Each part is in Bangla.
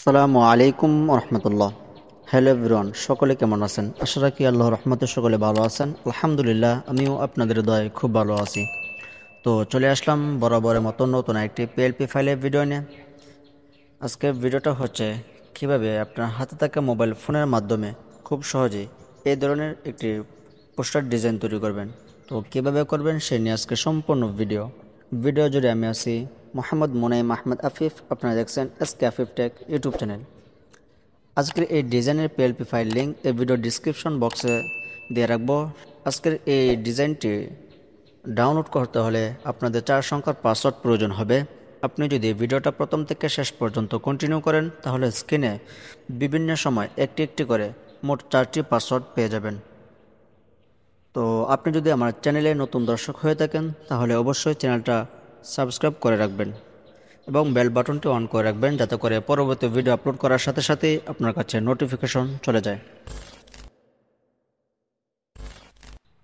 আসসালামু আলাইকুম রহমতুল্লাহ। হ্যালো এভরিওয়ান, সকলে কেমন আছেন? আশা রাখি আল্লাহর রহমতে সকলে ভালো আছেন। আলহামদুলিল্লাহ, আমিও আপনাদের দয়ায় খুব ভালো আছি। তো চলে আসলাম বরাবরের মতো নতুন একটি পিএলপি ফাইলের ভিডিও নিয়ে। আজকের ভিডিওটা হচ্ছে কিভাবে আপনার হাতে থাকা মোবাইল ফোনের মাধ্যমে খুব সহজেই এই ধরনের একটি পোস্টার ডিজাইন তৈরি করবেন। তো কিভাবে করবেন সে নিয়ে আজকে সম্পূর্ণ ভিডিও জুড়ে আমি আছি মোহাম্মদ মুনাইম আহমেদ আফিফ। আপনারা দেখছেন SK Afif take YouTube channel. আজকের এই ডিজাইনের পিএলপি ফাইল লিঙ্ক এই ভিডিও ডিসক্রিপশন বক্সে দিয়ে রাখবো। আজকের এই ডিজাইনটি ডাউনলোড করতে হলে আপনাদের 4 সংখ্যার পাসওয়ার্ড প্রয়োজন হবে। আপনি যদি ভিডিওটা প্রথম থেকে শেষ পর্যন্ত কন্টিনিউ করেন তাহলে স্ক্রিনে বিভিন্ন সময় একটি একটি করে মোট 4টি পাসওয়ার্ড পেয়ে যাবেন। তো আপনি যদি আমার চ্যানেলে নতুন দর্শক হয়ে থাকেন তাহলে অবশ্যই চ্যানেলটা সাবস্ক্রাইব করে রাখবেন এবং বেল বাটনটি অন করে রাখবেন, যাতে করে পরবর্তী ভিডিও আপলোড করার সাথে সাথেই আপনার কাছে নোটিফিকেশন চলে যায়।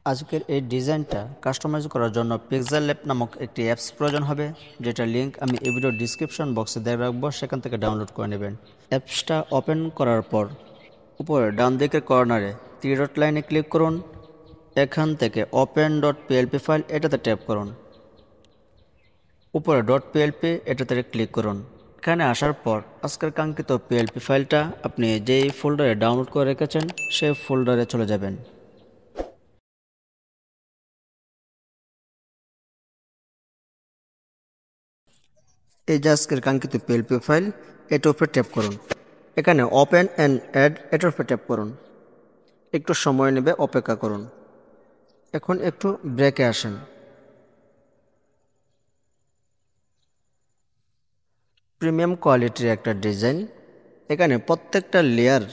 আজকের এই ডিজাইনটা কাস্টমাইজ করার জন্য পিক্সেল ল্যাব নামক একটি অ্যাপস প্রয়োজন হবে, যেটার লিঙ্ক আমি এই ভিডিও ডিসক্রিপশন বক্সে দিয়ে রাখবো, সেখান থেকে ডাউনলোড করে নেবেন। অ্যাপসটা ওপেন করার পর উপরে ডান দিকের কর্নারে 3 ডট লাইনে ক্লিক করুন। এখান থেকে ওপেন ডট পিএলপি ফাইল এটাতে ট্যাপ করুন। উপরে ডট পিএলপি এটাতে ক্লিক করুন। এখানে আসার পর আজকের কাঙ্ক্ষিত পিএলপি ফাইলটা আপনি যেই ফোল্ডারে ডাউনলোড করে রেখেছেন সেই ফোল্ডারে চলে যাবেন। এই যে আজকের কাঙ্ক্ষিত পিএলপি ফাইল, এটার উপরে ট্যাপ করুন। এখানে ওপেন অ্যান্ড অ্যাড এটার উপরে ট্যাপ করুন। একটু সময় নেবে, অপেক্ষা করুন। এখন একটু ব্রেকে আসেন। প্রিমিয়াম কোয়ালিটির একটা ডিজাইন। এখানে প্রত্যেকটা লেয়ার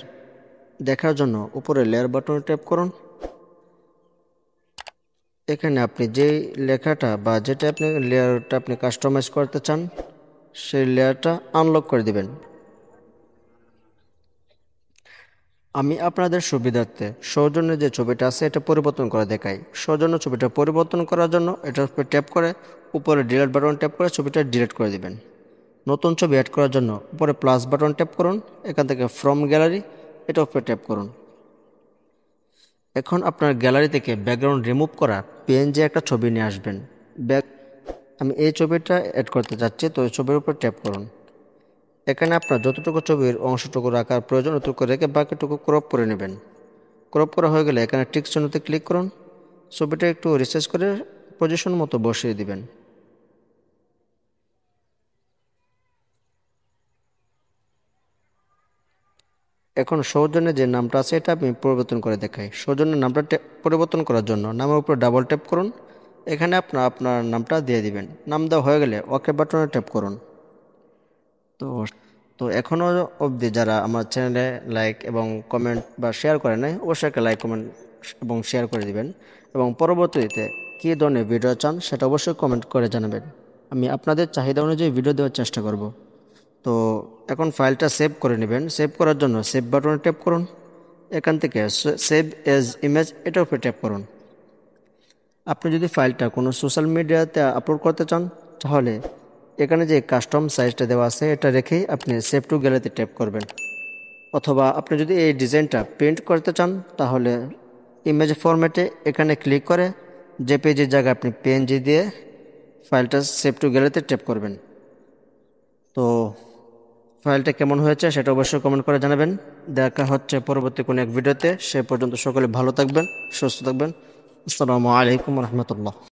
দেখার জন্য উপরে লেয়ার বাটনে ট্যাপ করুন। এখানে আপনি যে লেখাটা বা যেটা আপনি লেয়ারটা আপনি কাস্টমাইজ করতে চান সেই লেয়ারটা আনলক করে দিবেন। আমি আপনাদের সুবিধার্থে সৌজন্য যে ছবিটা আছে এটা পরিবর্তন করে দেখাই। সৌজন্য ছবিটা পরিবর্তন করার জন্য এটার উপরে ট্যাপ করে উপরে ডিলিট বাটন ট্যাপ করে ছবিটা ডিলিট করে দিবেন। নতুন ছবি অ্যাড করার জন্য উপরে প্লাস বাটন ট্যাপ করুন। এখান থেকে ফ্রম গ্যালারি এটা উপরে ট্যাপ করুন। এখন আপনার গ্যালারি থেকে ব্যাকগ্রাউন্ড রিমুভ করা পিএনজি একটা ছবি নিয়ে আসবেন। আমি এই ছবিটা অ্যাড করতে চাচ্ছি, তো এই ছবির উপর ট্যাপ করুন। এখানে আপনার যতটুকু ছবির অংশটুকু রাখার প্রয়োজন অতটুকু রেখে বাকিটুকু ক্রপ করে নেবেন। ক্রপ করা হয়ে গেলে এখানে টিক চিহ্নতে ক্লিক করুন। ছবিটা একটু রিসার্চ করে পজিশন মতো বসিয়ে দিবেন। এখন সৌজন্যে যে নামটা আছে এটা আমি পরিবর্তন করে দেখাই। সৌজন্যের নামটা পরিবর্তন করার জন্য নামের উপর ডাবল ট্যাপ করুন। এখানে আপনার নামটা দিয়ে দিবেন। নাম দেওয়া হয়ে গেলে ওকে বাটনে ট্যাপ করুন। তো তো এখনও অবধি যারা আমার চ্যানেলে লাইক এবং কমেন্ট বা শেয়ার করে নাই, অবশ্যই একটা লাইক কমেন্ট এবং শেয়ার করে দিবেন। এবং পরবর্তীতে কী ধরনের ভিডিও চান সেটা অবশ্যই কমেন্ট করে জানাবেন। আমি আপনাদের চাহিদা অনুযায়ী ভিডিও দেওয়ার চেষ্টা করব। তো এখন ফাইলটা সেভ করে নেবেন। সেভ করার জন্য সেভ বাটনে ট্যাপ করুন। এখান থেকে সেভ এজ ইমেজ এটার উপরে ট্যাপ করুন। আপনি যদি ফাইলটা কোনো সোশ্যাল মিডিয়াতে আপলোড করতে চান তাহলে এখানে যে কাস্টম সাইজটা দেওয়া আছে এটা রেখেই আপনি সেভ টু গ্যালারিতে ট্যাপ করবেন। অথবা আপনি যদি এই ডিজাইনটা প্রিন্ট করতে চান তাহলে ইমেজ ফরম্যাটে এখানে ক্লিক করে জেপিজির জায়গায় আপনি পিএনজি দিয়ে ফাইলটা সেভ টু গ্যালারিতে ট্যাপ করবেন। তো ফাইলটা কেমন হয়েছে সেটা অবশ্যই কমেন্ট করে জানাবেন। দেখা হচ্ছে পরবর্তী কোনো এক ভিডিওতে। সে পর্যন্ত সকলে ভালো থাকবেন, সুস্থ থাকবেন। আসসালামু আলাইকুম রহমতুল্লাহ।